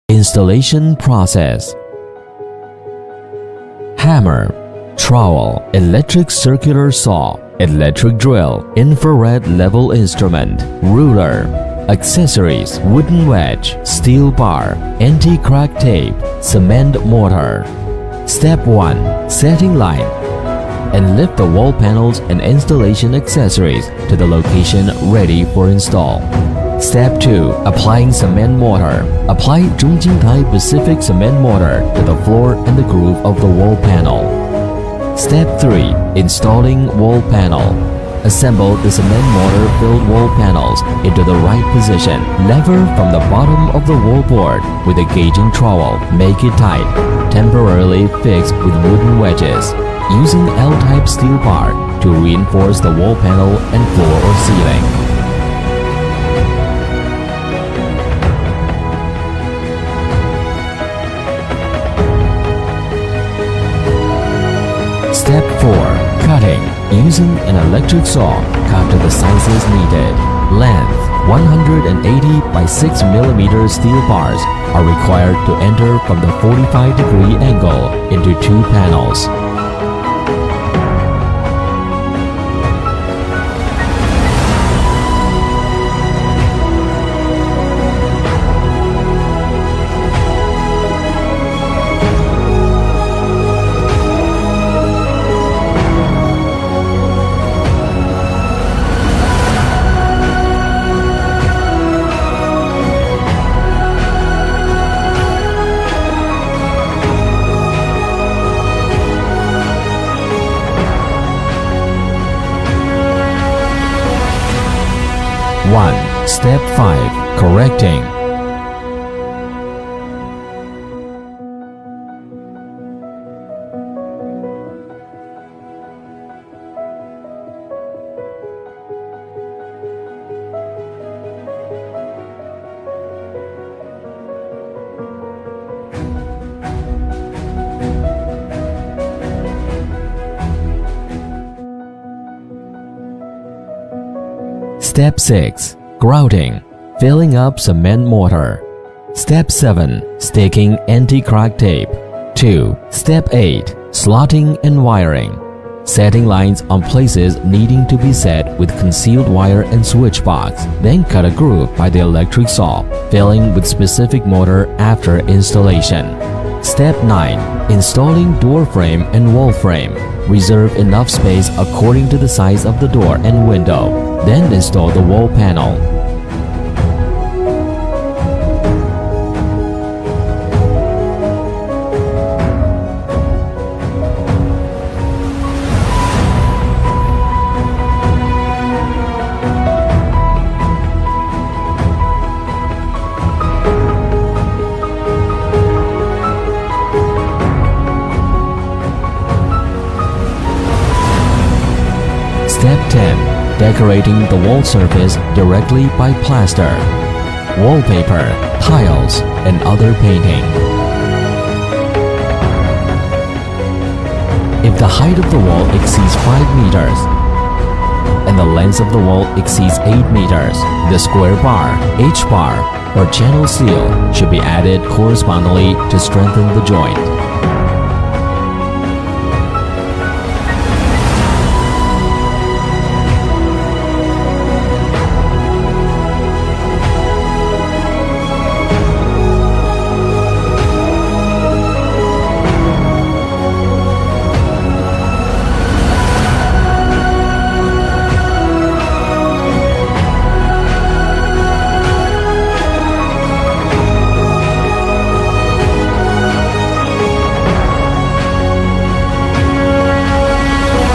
Installation process. Hammer, trowel, electric circular saw, electric drill, infrared level instrument, ruler. Accessories: wooden wedge, steel bar, anti-crack tape, cement mortar. Step 1. Setting line. And lift the wall panels and installation accessories to the location ready for install. Step 2. Applying cement mortar. Apply Zhongjingtai Pacific cement mortar to the floor and the groove of the wall panel. Step 3. Installing wall panel. Assemble the cement mortar-filled wall panels into the right position. Lever from the bottom of the wall board with a gauging trowel. Make it tight. Temporarily fix with wooden wedges. Using L-type steel bar to reinforce the wall panel and floor or ceiling. Step 4. Cutting. Using an electric saw, cut to the sizes needed. Length: 180 by 6 mm steel bars are required to enter from the 45-degree angle into 2 panels. Step 5. Correcting. Step 6. Grouting. Filling up cement mortar. Step 7. Sticking anti-crack tape. 2. Step 8. Slotting and wiring. Setting lines on places needing to be set with concealed wire and switch box. Then cut a groove by the electric saw, filling with specific mortar after installation. Step 9. Installing door frame and wall frame. Reserve enough space according to the size of the door and window. Then install the wall panel. Step 10. Decorating the wall surface directly by plaster, wallpaper, tiles, and other painting. If the height of the wall exceeds 5 meters and the length of the wall exceeds 8 meters, the square bar, H-bar, or channel seal should be added correspondingly to strengthen the joint.